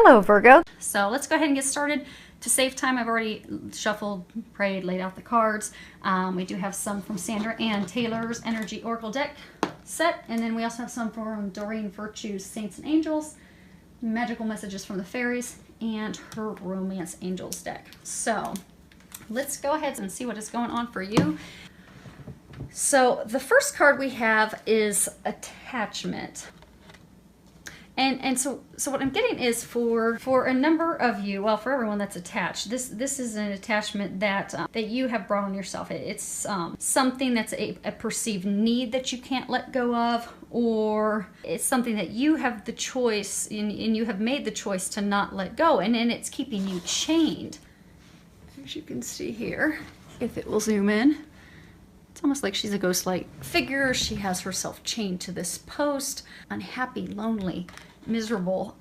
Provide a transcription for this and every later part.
Hello, Virgo. So let's go ahead and get started. To save time, I've already shuffled, prayed, laid out the cards. We do have some from Sandra Ann Taylor's Energy Oracle deck set, and then we also have some from Doreen Virtue's Saints and Angels, Magical Messages from the Fairies, and her Romance Angels deck. So let's go ahead and see what is going on for you. So the first card we have is Attachment. And so what I'm getting is for a number of you, well, for everyone that's attached, this is an attachment that that you have brought on yourself. It's something that's a perceived need that you can't let go of, or it's something that you have the choice and you have made the choice to not let go, and it's keeping you chained. As you can see here, if it will zoom in, it's almost like she's a ghost-like figure. She has herself chained to this post, unhappy, lonely, miserable.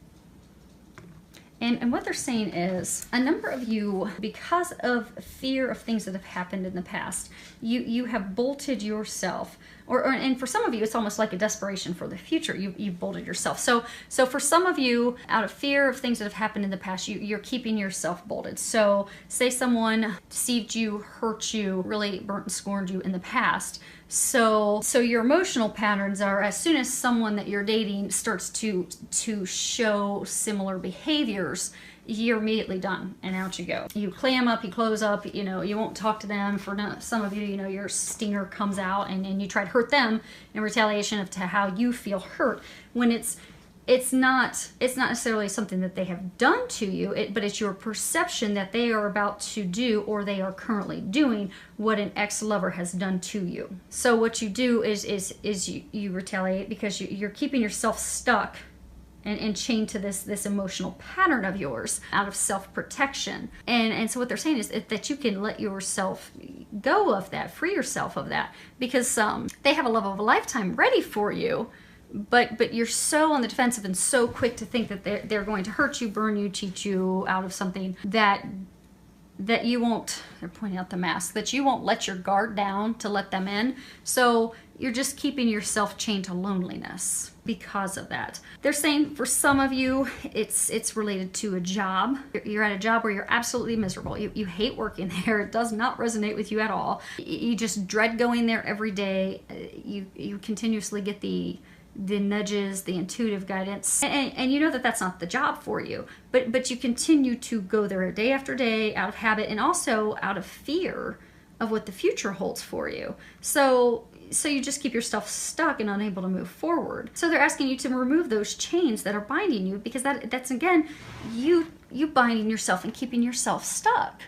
And what they're saying is, a number of you, because of fear of things that have happened in the past, you have bolted yourself, and for some of you, it's almost like a desperation for the future. You bolted yourself. So for some of you, out of fear of things that have happened in the past, you're keeping yourself bolted. So say someone deceived you, hurt you, really burnt and scorned you in the past. So your emotional patterns are, as soon as someone that you're dating starts to show similar behaviors, you're immediately done and out you go. You clam up, you close up, you won't talk to them. For some of you, your stinger comes out and you try to hurt them in retaliation to how you feel hurt, when it's not necessarily something that they have done to you, but it's your perception that they are about to do, or they are currently doing, what an ex-lover has done to you. So what you do is you retaliate because you're keeping yourself stuck and chained to this emotional pattern of yours out of self-protection. And so what they're saying is that you can let yourself go of that, free yourself of that, because they have a love of a lifetime ready for you, but you're so on the defensive and so quick to think that they're going to hurt you, burn you, cheat you out of something that you won't, they're pointing out the mask, that you won't let your guard down to let them in. So you're just keeping yourself chained to loneliness because of that. They're saying for some of you, it's related to a job. You're at a job where you're absolutely miserable. You hate working there. It does not resonate with you at all. You just dread going there every day. You continuously get the nudges, the intuitive guidance, and you know that that's not the job for you, but you continue to go there day after day out of habit, and also out of fear of what the future holds for you. So you just keep yourself stuck and unable to move forward. So they're asking you to remove those chains that are binding you, because that's again you binding yourself and keeping yourself stuck.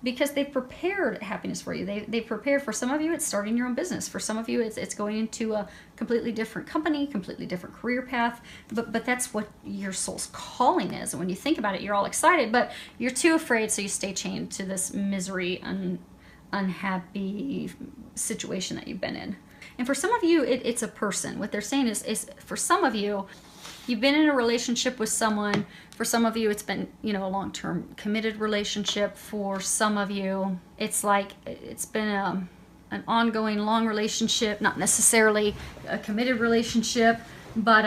Because they've prepared happiness for you. They've prepared, for some of you, it's starting your own business. For some of you, it's going into a completely different company, completely different career path. But that's what your soul's calling is. And when you think about it, you're all excited, but you're too afraid, so you stay chained to this misery, unhappy situation that you've been in. And for some of you, it's a person. What they're saying is for some of you, you've been in a relationship with someone. For some of you, it's been, a long-term committed relationship. For some of you, it's like it's been an ongoing long relationship, not necessarily a committed relationship, but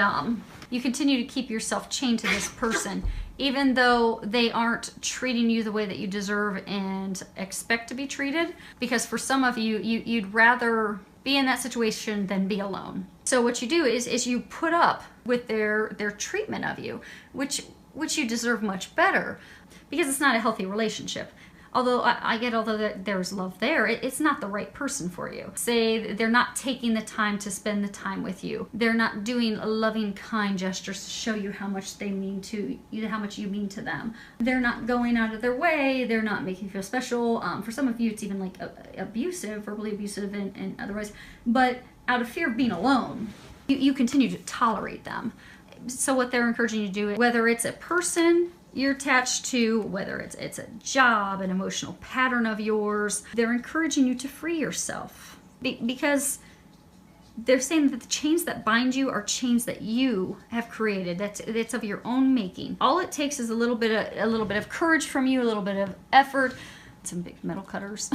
you continue to keep yourself chained to this person, even though they aren't treating you the way that you deserve and expect to be treated. Because for some of you, you'd rather be in that situation than be alone. So what you do is you put up with their treatment of you, which you deserve much better, because it's not a healthy relationship. Although although there's love there, it's not the right person for you. Say they're not taking the time to spend the time with you. They're not doing loving, kind gestures to show you how much they mean to you, how much you mean to them. They're not going out of their way. They're not making you feel special. For some of you, it's even like abusive, verbally abusive, and otherwise. But out of fear of being alone, you continue to tolerate them. So what they're encouraging you to do, whether it's a person you're attached to, whether it's a job, an emotional pattern of yours, they're encouraging you to free yourself, because they're saying that the chains that bind you are chains that you have created. That's of your own making. All it takes is a little bit of courage from you, a little bit of effort, some big metal cutters,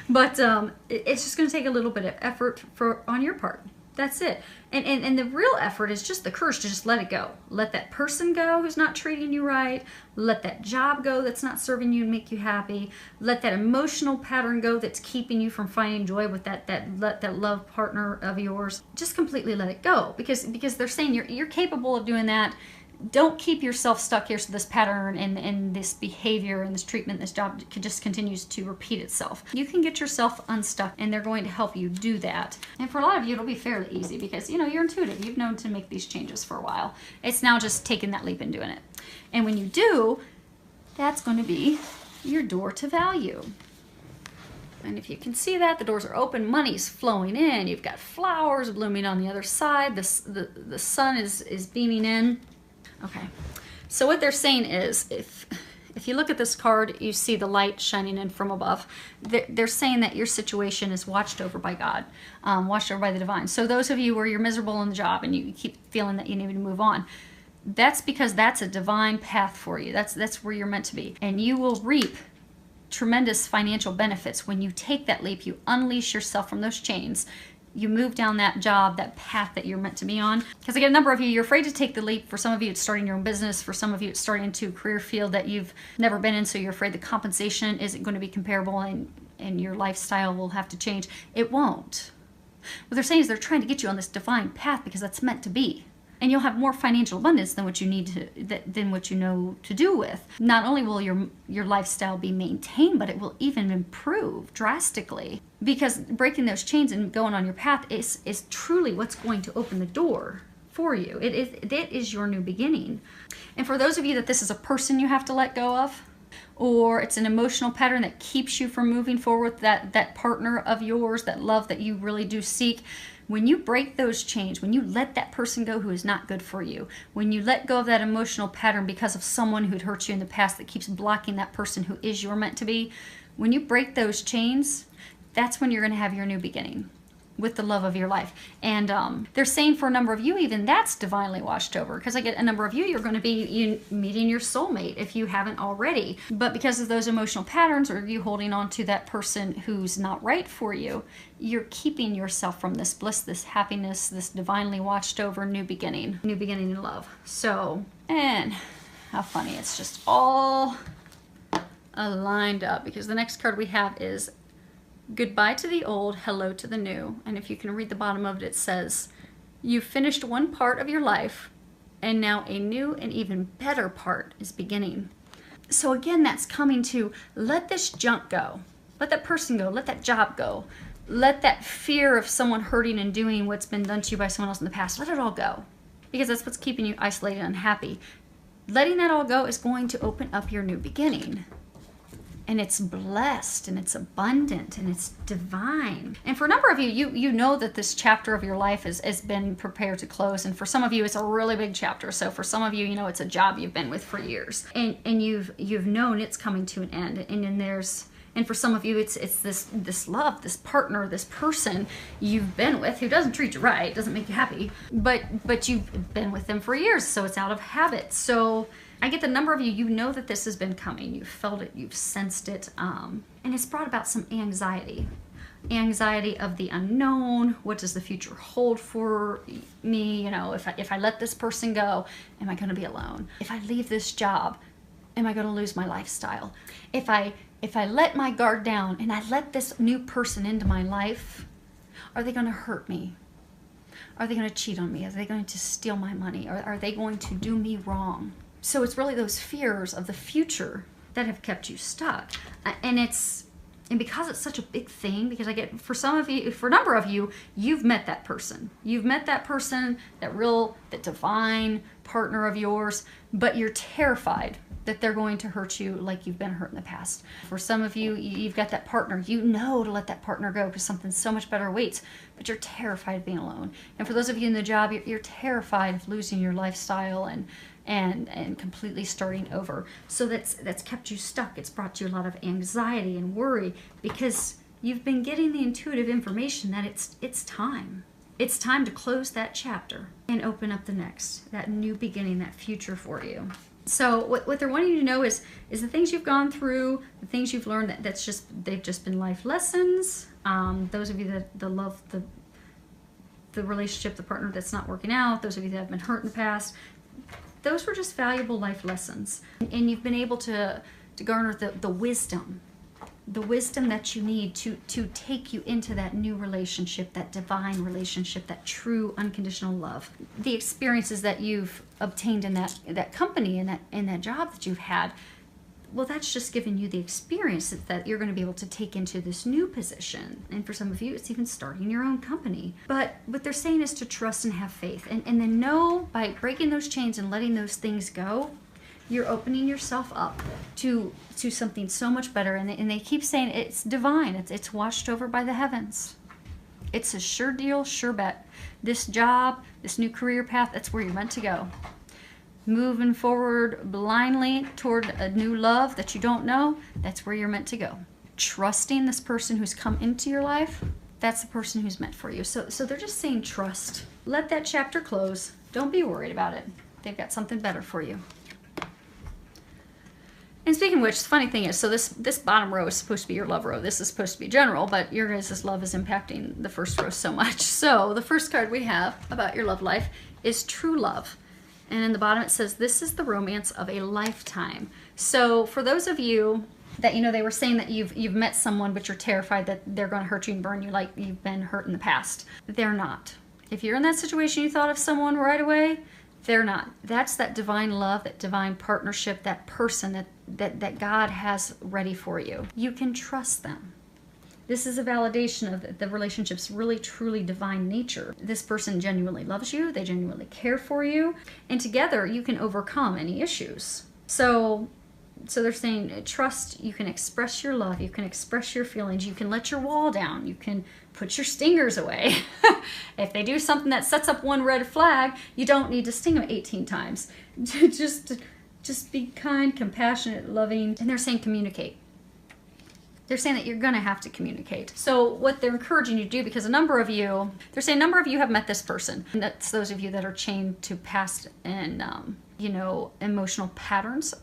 but it's just going to take a little bit of effort on your part That's it. And the real effort is just the courage to just let it go. Let that person go who's not treating you right. Let that job go that's not serving you and make you happy. Let that emotional pattern go that's keeping you from finding joy with that love partner of yours. Just completely let it go, because they're saying you're capable of doing that. Don't keep yourself stuck here so this pattern and this behavior and this treatment, this job just continues to repeat itself. You can get yourself unstuck, and they're going to help you do that. And for a lot of you, it'll be fairly easy because, you know, you're intuitive. You've known to make these changes for a while. It's now just taking that leap and doing it. And when you do, that's going to be your door to value. And if you can see that, the doors are open, money's flowing in, you've got flowers blooming on the other side, the sun is beaming in. Okay, so what they're saying is, if you look at this card, you see the light shining in from above. They're saying that your situation is watched over by God, watched over by the divine. So those of you where you're miserable in the job and you keep feeling that you need to move on, that's because that's a divine path for you. That's where you're meant to be. And you will reap tremendous financial benefits when you take that leap, you unleash yourself from those chains. You move down that job, that path that you're meant to be on. Because I get a number of you, you're afraid to take the leap. For some of you, it's starting your own business. For some of you, it's starting into a career field that you've never been in, so you're afraid the compensation isn't going to be comparable and your lifestyle will have to change. It won't. What they're saying is they're trying to get you on this divine path because that's meant to be. And you'll have more financial abundance than what you need to, than what you know to do with. Not only will your lifestyle be maintained, but it will even improve drastically. Because breaking those chains and going on your path is truly what's going to open the door for you. It is your new beginning. And for those of you that this is a person you have to let go of, or it's an emotional pattern that keeps you from moving forward with that partner of yours, that love that you really do seek, when you break those chains, when you let that person go who is not good for you, when you let go of that emotional pattern because of someone who'd hurt you in the past that keeps blocking that person who is you're meant to be, when you break those chains, that's when you're going to have your new beginning with the love of your life. And they're saying for a number of you, even that's divinely watched over, because I get a number of you, you're going to be meeting your soulmate if you haven't already. But because of those emotional patterns, or you holding on to that person who's not right for you, you're keeping yourself from this bliss, this happiness, this divinely watched over new beginning in love. So, and how funny, it's just all aligned up, because the next card we have is goodbye to the old, hello to the new. And if you can read the bottom of it, it says, you've finished one part of your life, and now a new and even better part is beginning. So again, that's coming to let this junk go. Let that person go. Let that job go. Let that fear of someone hurting and doing what's been done to you by someone else in the past, let it all go. Because that's what's keeping you isolated and unhappy. Letting that all go is going to open up your new beginning. And it's blessed, and it's abundant, and it's divine. And for a number of you, you know that this chapter of your life has been prepared to close. And for some of you, it's a really big chapter. So for some of you, you know, it's a job you've been with for years. And you've known it's coming to an end. And then and for some of you, it's this love, this partner, this person you've been with who doesn't treat you right, doesn't make you happy, but you've been with them for years, so it's out of habit. So I get the number of you, you know that this has been coming. You've felt it, you've sensed it, and it's brought about some anxiety. Anxiety of the unknown. What does the future hold for me? You know, if I let this person go, am I going to be alone? If I leave this job, am I going to lose my lifestyle? If I let my guard down and I let this new person into my life, are they going to hurt me? Are they going to cheat on me? Are they going to steal my money? Are they going to do me wrong? So it's really those fears of the future that have kept you stuck. And because it's such a big thing, because I get, for some of you, for a number of you, you've met that person. You've met that person, that divine partner of yours, but you're terrified that they're going to hurt you like you've been hurt in the past. For some of you, you've got that partner. You know to let that partner go because something so much better waits, but you're terrified of being alone. And for those of you in the job, you're terrified of losing your lifestyle and completely starting over. So that's kept you stuck. It's brought you a lot of anxiety and worry because you've been getting the intuitive information that it's time. It's time to close that chapter and open up the next, that new beginning, that future for you. So what they're wanting you to know is the things you've gone through, the things you've learned, they've just been life lessons. Those of you that love the relationship, the partner that's not working out, those of you that have been hurt in the past, those were just valuable life lessons. And you've been able to garner the wisdom that you need to take you into that new relationship, that divine relationship, that true unconditional love. The experiences that you've obtained in that company and that job that you've had, well, that's just giving you the experience that you're going to be able to take into this new position. And for some of you, it's even starting your own company. But what they're saying is to trust and have faith. And then know, by breaking those chains and letting those things go, you're opening yourself up to something so much better. And they keep saying it's divine. It's washed over by the heavens. It's a sure deal, sure bet. This job, this new career path, that's where you're meant to go. Moving forward blindly toward a new love that you don't know, that's where you're meant to go. Trusting this person who's come into your life, that's the person who's meant for you. So they're just saying trust. Let that chapter close. Don't be worried about it. They've got something better for you. And speaking of which, the funny thing is, so this bottom row is supposed to be your love row. This is supposed to be general, but your guys' love is impacting the first row so much. So the first card we have about your love life is true love. And in the bottom it says, this is the romance of a lifetime. So for those of you that, they were saying that you've met someone, but you're terrified that they're going to hurt you and burn you like you've been hurt in the past. They're not. If you're in that situation, you thought of someone right away, they're not. That's that divine love, that divine partnership, that person that God has ready for you. You can trust them. This is a validation of the relationship's really, truly divine nature. This person genuinely loves you. They genuinely care for you. And together, you can overcome any issues. So they're saying, trust, you can express your love. You can express your feelings. You can let your wall down. You can put your stingers away. If they do something that sets up one red flag, you don't need to sting them 18 times. Just be kind, compassionate, loving. And they're saying communicate. They're saying that you're going to have to communicate. So what they're encouraging you to do, because they're saying a number of you have met this person. And that's those of you that are chained to past and, emotional patterns.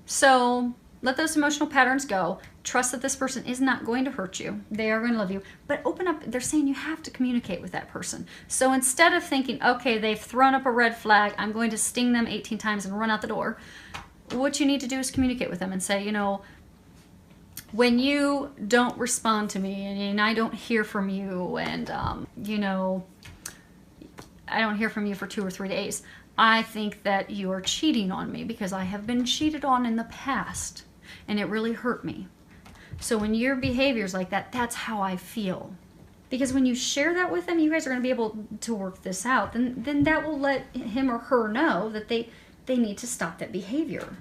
So let those emotional patterns go. Trust that this person is not going to hurt you. They are going to love you. But open up. They're saying you have to communicate with that person. So instead of thinking, okay, they've thrown up a red flag, I'm going to sting them 18 times and run out the door. What you need to do is communicate with them and say, when you don't respond to me and I don't hear from you and, I don't hear from you for 2 or 3 days, I think that you are cheating on me because I have been cheated on in the past and it really hurt me. So when your behavior is like that, that's how I feel. Because when you share that with them, you guys are going to be able to work this out. Then that will let him or her know that they need to stop that behavior.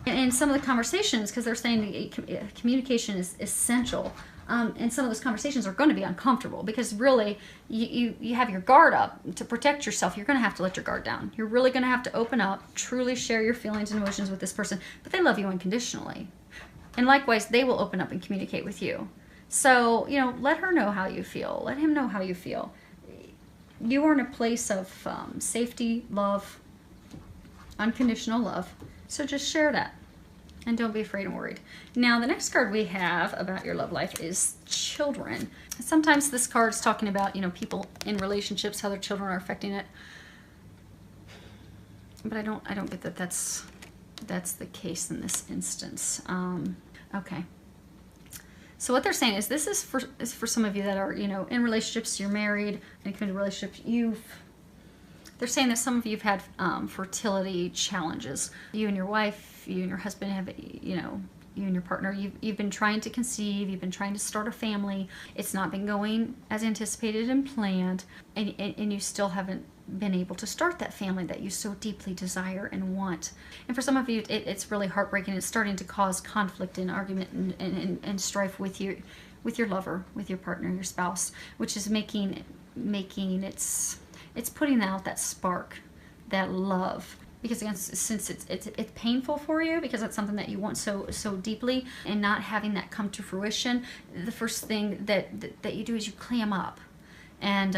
And some of the conversations, because they're saying communication is essential, and some of those conversations are going to be uncomfortable because really you have your guard up to protect yourself. You're going to have to let your guard down. You're really going to have to open up, truly share your feelings and emotions with this person, but they love you unconditionally. And likewise, they will open up and communicate with you. So, let her know how you feel. Let him know how you feel. You are in a place of safety, love, unconditional love. So just share that. And don't be afraid and worried. Now, the next card we have about your love life is children. Sometimes this card is talking about, people in relationships, how their children are affecting it. But I don't get that that's the case in this instance. Okay. So what they're saying is this is for some of you that are, in relationships, you're married, in a committed relationship, they're saying that some of you have had fertility challenges. You and your wife, you and your husband have, you and your partner, you've been trying to conceive, you've been trying to start a family. It's not been going as anticipated and planned, and you still haven't been able to start that family that you so deeply desire and want. And for some of you, it's really heartbreaking. It's starting to cause conflict and argument and strife with your lover, with your partner, your spouse, which is making it's putting out that spark, that love. Because again, since it's painful for you, because it's something that you want so deeply, and not having that come to fruition, the first thing that you do is you clam up, and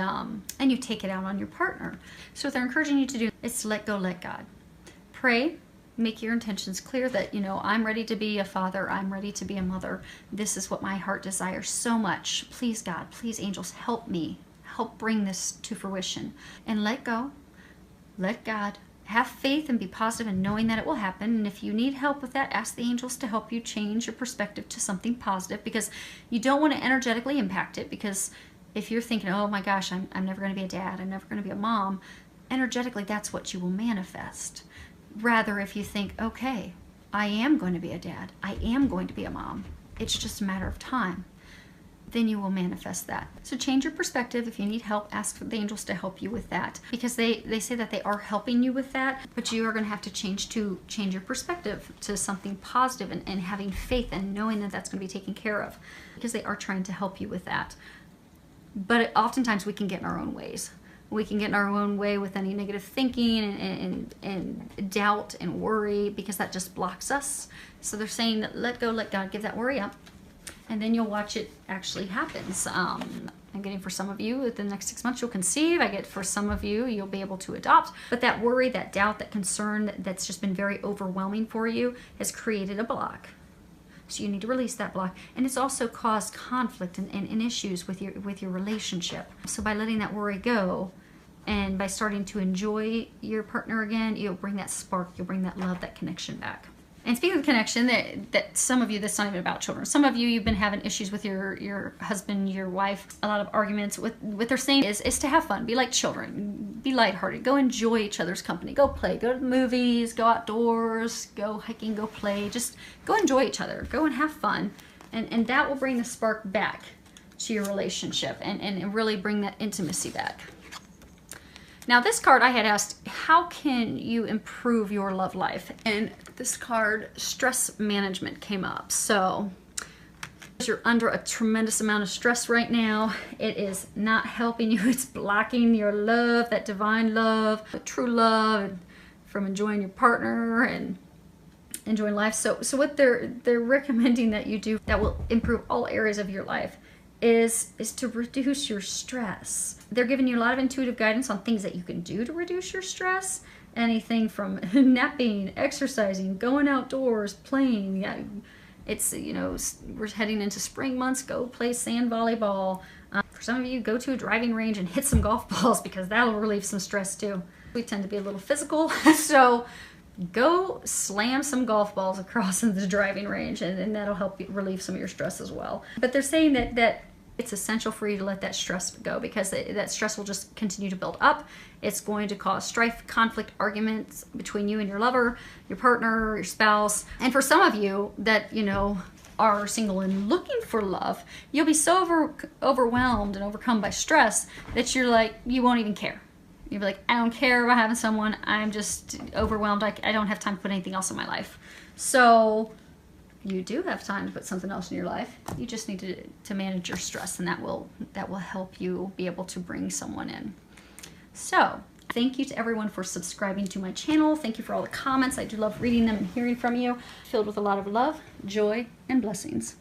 you take it out on your partner. So what they're encouraging you to do is to let go, let God. Pray, make your intentions clear that, I'm ready to be a father, I'm ready to be a mother. This is what my heart desires so much. Please, God, please, angels, help me help bring this to fruition. And let go, let God, have faith and be positive in knowing that it will happen. And if you need help with that, ask the angels to help you change your perspective to something positive, because you don't want to energetically impact it. Because if you're thinking, oh my gosh, I'm never going to be a dad, I'm never going to be a mom, energetically that's what you will manifest. Rather, if you think, okay, I am going to be a dad, I am going to be a mom, it's just a matter of time, then you will manifest that. So change your perspective. If you need help, ask the angels to help you with that, because they say that they are helping you with that, but you are going to have to change your perspective to something positive, and having faith and knowing that that's going to be taken care of, because they are trying to help you with that. But oftentimes we can get in our own ways. We can get in our own way with any negative thinking and doubt and worry, because that just blocks us. So they're saying that let go, let God, give that worry up, and then you'll watch it actually happens. I'm getting for some of you, within the next 6 months you'll conceive. I get for some of you, you'll be able to adopt. But that worry, that doubt, that concern that's just been very overwhelming for you has created a block. So you need to release that block. And it's also caused conflict and issues with your relationship. So by letting that worry go, and by starting to enjoy your partner again, you'll bring that spark, you'll bring that love, that connection back. And speaking of connection, that some of you, that's not even about children. Some of you, you've been having issues with your husband, your wife, a lot of arguments. What they're saying is to have fun, be like children, be lighthearted, go enjoy each other's company, go play, go to the movies, go outdoors, go hiking, go play, just go enjoy each other, go and have fun. And that will bring the spark back to your relationship and really bring that intimacy back. Now this card, I had asked, how can you improve your love life? And this card, stress management, came up. So you're under a tremendous amount of stress right now. It is not helping you. It's blocking your love, that divine love, the true love, from enjoying your partner and enjoying life. So what they're recommending that you do that will improve all areas of your life is to reduce your stress. They're giving you a lot of intuitive guidance on things that you can do to reduce your stress. Anything from napping, exercising, going outdoors, playing. Yeah, it's, you know, we're heading into spring months. Go play sand volleyball. For some of you, go to a driving range and hit some golf balls, because that'll relieve some stress too. We tend to be a little physical, so go slam some golf balls across in the driving range, and that'll help you relieve some of your stress as well. But they're saying that it's essential for you to let that stress go, because that stress will just continue to build up. It's going to cause strife, conflict, arguments between you and your lover, your partner, your spouse. And for some of you that, you know, are single and looking for love, you'll be so overwhelmed and overcome by stress that you're like, you won't even care. You'll be like, I don't care about having someone. I'm just overwhelmed. I don't have time to put anything else in my life. So you do have time to put something else in your life. You just need to manage your stress, and that will help you be able to bring someone in. So thank you to everyone for subscribing to my channel. Thank you for all the comments. I do love reading them and hearing from you. Filled with a lot of love, joy, and blessings.